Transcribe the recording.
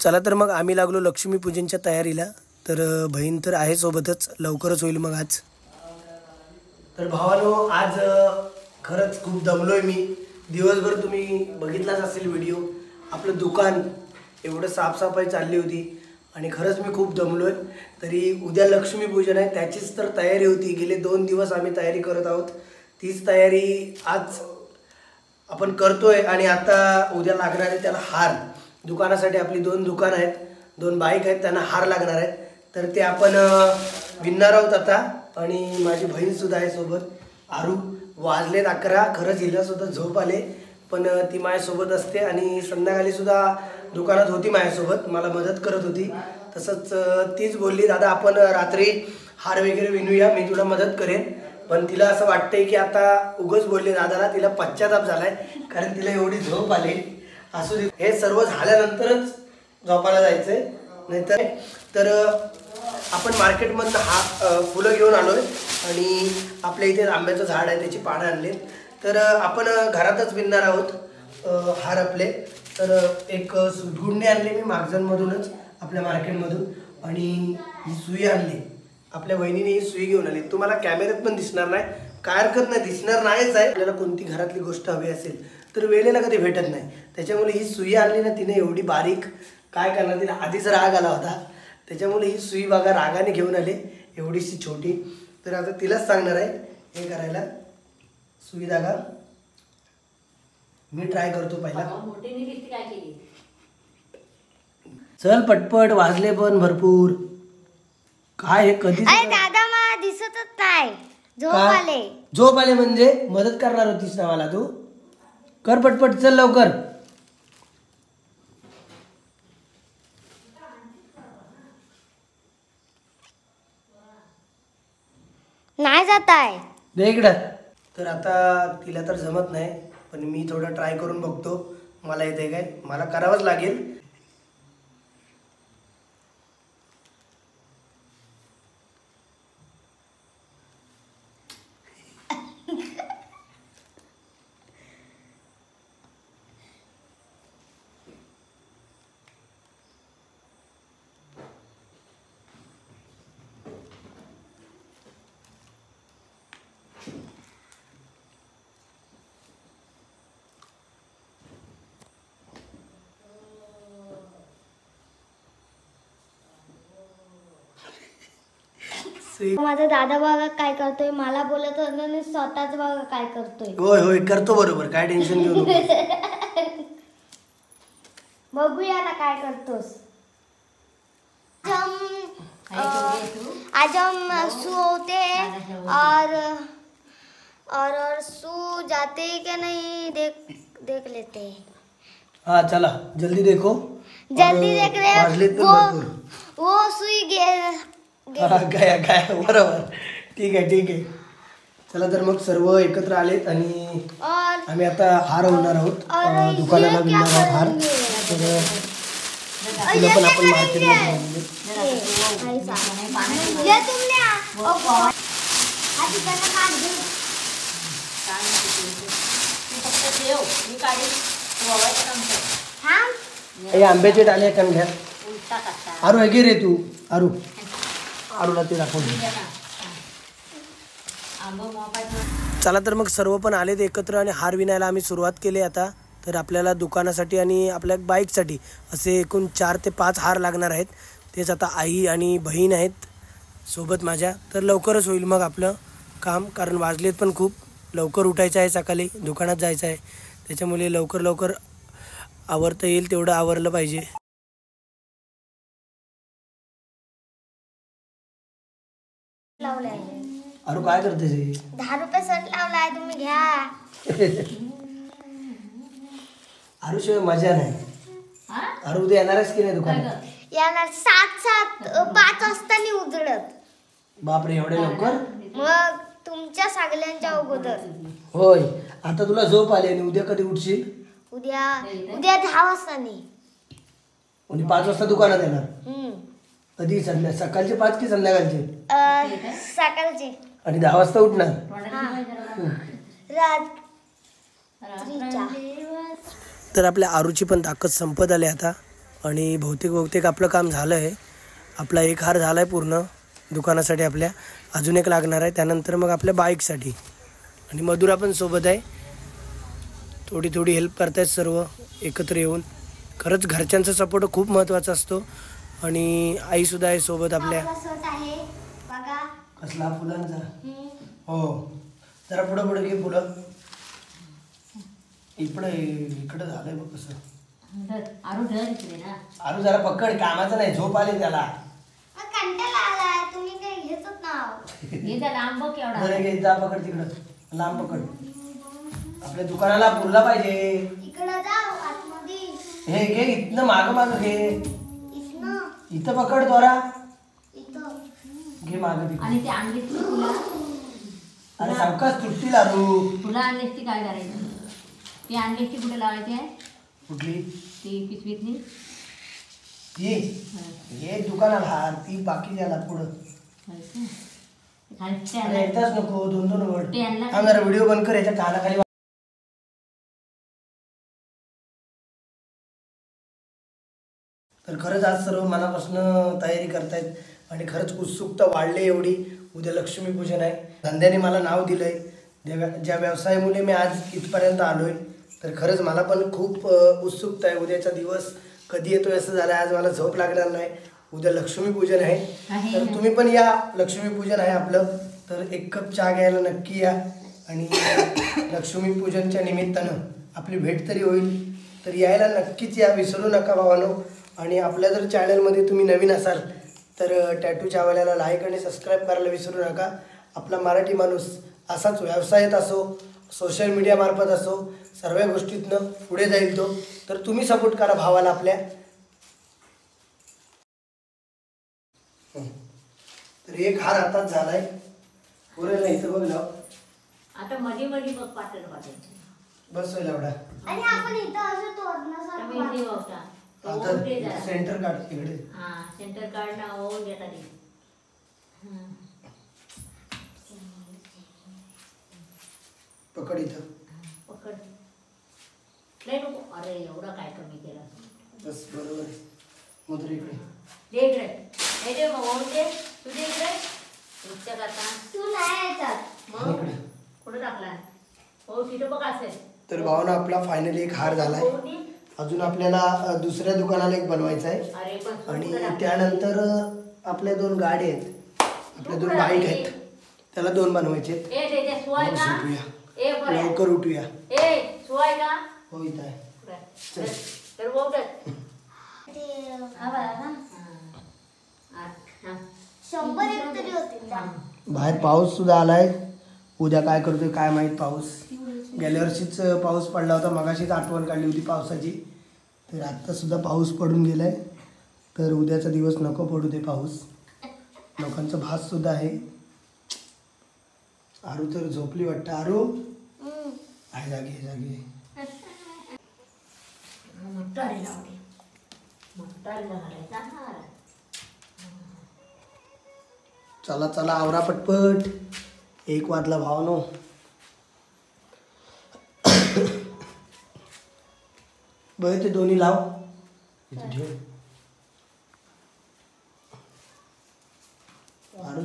चला तर मग आम्ही लागलो लक्ष्मीपूजनच्या तयारीला। तर बहीण तर आहे सोबतच, लवकरच होईल मग आज। तर भावानो आज खरंच खूप दमलोय मी। दिवसभर तुम्ही बघितलाच असेल व्हिडिओ, आपलं दुकान एवढं साफसफाई चालली होती आणि खरंच मी खूप दमलोय। तरी उद्या लक्ष्मीपूजन आहे, त्याचीच तर तयारी होती। गेले 2 दिवस आम्ही तयारी करत आहोत, तीच तयारी आज आपण करतोय। आणि आता उद्या लागणार आहे त्याला हार। दुकानासाठी आपली 2 दुकान आहेत, 2 बाईक आहेत, त्यांना हार लागणार आहेत। तर ते आपण विणणार आहोत आता। आणि माझी बहीण सुद्धा आहे सोबत, आरू। वाजलेत 11, खरंच हिला सुद्धा झोप आले, पण ती माझ्यासोबत असते आणि संध्याकाळी सुद्धा दुकानात होती माझ्यासोबत, मला मदत करत होती। तसंच तीच बोलली दादा आपण रात्री हार वगैरे विणूया, मी तुला मदत करेन। पण तिला असं वाटतंय की आता उगाच बोलले दादाला, तिला पश्चाताप झालाय, कारण तिला एवढी झोप आली। असू दे, हे सर्व झाल्यानंतरच झोपायला जायचंय, नाहीतर तर आपण मार्केटमधनं फुलं घेऊन आलोय आणि आपल्या इथे आंब्याचं झाड आहे, त्याची पानं आणली। तर आपण घरातच विणणार आहोत हार आपले। तर एक गुंडी आणली मी मागजनमधूनच, आपल्या मार्केटमधून, आणि ही सुई आणली। आपल्या बहिणीने ही सुई घेऊन आली, तुम्हाला कॅमेऱ्यात पण दिसणार नाही, काय हरकत नाही, दिसणार नाहीच आहे। आपल्याला कोणती घरातली गोष्ट हवी असेल तर वेळेला कधी भेटत नाही, त्याच्यामुळे ही सुई आणली ना तिने, एवढी बारीक, काय करणार, तिला आधीच राग आला होता, त्याच्यामुळे ही सुई बघा रागाने घेऊन आले, एवढीशी छोटी। तर आता तिलाच सांगणार आहे हे करायला, सुई धागा। मी ट्राय करतो पहिला। चल पटपट, वाजले पण भरपूर। काय हे कधी दादा मला दिसतच नाही, झोप आले। झोप आले म्हणजे मदत करणार होतीस ना मला, तू कर पटपट, चल लवकर। नाही जात आहे, दे इकडं। तर आता तिला तर जमत नाही, पण मी थोडं ट्राय करून बघतो, मला येते काय, मला करावंच लागेल। माझा दादा बघा काय करतोय, मला बोलत होता स्वतःच बघा काय करतोय। होय होय करतो बरोबर, काय टेन्शन घेऊ नको। बघूया ना काय करतोस। आज हम सू होते और सू जाते क्या नहीं देख लेते हैं। हाँ चला जल्दी देखो, जल्दी देख रहे वो सुई गया बरोबर, ठीक आहे। चला तर मग सर्व एकत्र आलेत आणि आम्ही आता हार होणार आहोत, दुकानाला विणणार आहोत हार। तर पण आपण मार्केटमध्ये आंब्याचे डाले कण घ्या। आरू आहे रे तू, आरूला ते दाखव। चला तर मग सर्व पण आलेत एकत्र आणि हार विणायला आम्ही सुरुवात केली आता। तर आपल्याला दुकानासाठी आणि आपल्या बाईकसाठी असे एकूण 4 ते 5 हार लागणार आहेत। तेच आता आई आणि बहीण आहेत सोबत माझ्या। तर लवकरच होईल मग आपलं काम, कारण वाजलेत पण खूप, लवकर उठायचं आहे, सकाळी दुकानात जायचं आहे, त्याच्यामुळे लवकर आवरता येईल तेवढं आवरलं पाहिजे। अरे काय करतेस? 10 रुपये शर्ट लावलाय, तुम्ही घ्या। आरुशिवाय मजा नाही। अरे उद्या येणारच की नाही दुकानात? येणार 5 वाजता नाही उजळत। बापरे, एवढे लवकर? मग तुमच्या सगळ्यांच्या अगोदर। होय, आता तुला झोप आली आणि उद्या कधी उठशील? उद्या 10 वाजता नाही, आणि 5 वाजता दुकानात येणार? कधी सकाळचे 5 की संध्याकाळचे? सकाळचे। आणि 10 वाजता उठणार? रात्रीच्या। तर आपल्या आरूची पण ताकद संपत आली आता, आणि बहुतेक आपलं काम झालं आहे. आपला एक हार झाला आहे पूर्ण दुकानासाठी आपल्या. अजून एक लागणार आहे. त्यानंतर मग आपल्या बाईकसाठी. आणि मधुरा पण सोबत आहे. थोडी हेल्प करतायत सर्व एकत्र येऊन. खरंच घरच्यांचा सपोर्ट खूप महत्त्वाचा असतो. आणि आईसुद्धा आहे सोबत आपल्या. आहे बघा कसला फुलांचा. हो जरा पुढं घे फुलं. इकडं झालंय बघ कसं. आरू जरा पकड, कामाचं नाही, झोप आली त्याला. कंटाळा आलाय, तुम्ही काही घेतच नाव. बरं घे, जा पकड तिकडं, लांब पकड. आपल्या दुकानाला पुरला पाहिजे. इकडं जाऊ आतमध्ये. हे घे इथनं मागं घे. इथनं इथं पकड दोरा. इथं घे मागं तिकडे. आणि ते आणली तुला अरे सावकाश तुटती लाडू. तुला आणलीस ती काय करायची? ती आणलीस ती कुठे लावायची आहे? कुठली ती पिशवीतली. ती हे दुकानाला हार, ती बाकी द्याला पुढं. अरे एकदाच नको, दोन वड. ते आणला थांब जरा, व्हिडिओ बंद कर. याच्या कानाखाली तर खरंच आज सर्व मनापासून तयारी करतायत आणि खरंच उत्सुकता वाढली एवढी. उद्या लक्ष्मीपूजन आहे. धंद्याने मला नाव दिलंय. ज्या व्यवसायामुळे मी आज इथपर्यंत आलोय, तर खरंच मला पण खूप उत्सुकता आहे. उद्याचा दिवस कधी येतोय असं झालं. आज मला झोप लागणार नाही. उद्या लक्ष्मीपूजन आहे. तर तुम्ही पण या. लक्ष्मीपूजन आहे आपलं, तर एक कप चहा घ्यायला नक्की या. आणि लक्ष्मीपूजनच्या निमित्तानं आपली भेट तरी होईल. तर यायला नक्कीच या, विसरू नका भावानो. आणि आपल्या जर चॅनलमध्ये तुम्ही नवीन असाल तर टॅटू चहावाल्याला लाईक आणि सबस्क्राईब करायला विसरू नका. आपला मराठी माणूस असाच व्यवसायात असो, सोशल मीडियामार्फत असो, सर्व गोष्टीतनं पुढे जाईल तो. तर तुम्ही सपोर्ट करा भावाला आपल्या. तर एक हार हातात झालाय. पुरेल नाही तर बघ लाव. आता मध्ये बघ पाठवलं बस होईल एवढा. आणि आपण इथं असं तोडण्यासारखं सेंटर काढ तिकडे. सेंटर कार्ड ना ओढ देता ते. पकड इथं. पकड नाही नको. अरे एवढा काय कमी केला. बस बरोबर आहे. मधुर इकडे दे इकडे. हे दे मग ओढ दे. तू दे इकडे. रिक्षा करता तू नाही येतात. मग कुठं टाकला? हो तिथं बघ असेल. तर भावना आपला फायनली एक हार झालाय. अजून आपल्याला दुसऱ्या दुकानाला एक बनवायचा आहे. आणि त्यानंतर आपल्या 2 गाडी आहेत, आपल्या 2 बाईक आहेत, त्याला 2 बनवायचे आहेत. लवकर उठूया. हो इथं आहे. शंभर एक तरी होतील. बाहेर पाऊस सुद्धा आलाय. उद्या काय करतोय काय माहीत. पाऊस गेल्या वर्षीच पाऊस पडला होता. मगाशीच आठवण काढली होती पावसाची. तर आत्ता सुद्धा पाऊस पडून गेलाय. तर उद्याचा दिवस नको पडू दे पाऊस. लोकांचा भास सुद्धा आहे. आरू तर झोपली वाटतं. आरू आहे जागी. चला आवरा पटपट. 1 वाजला भावानो. बघ ते दोन्ही लाव इथे ठेव. आरू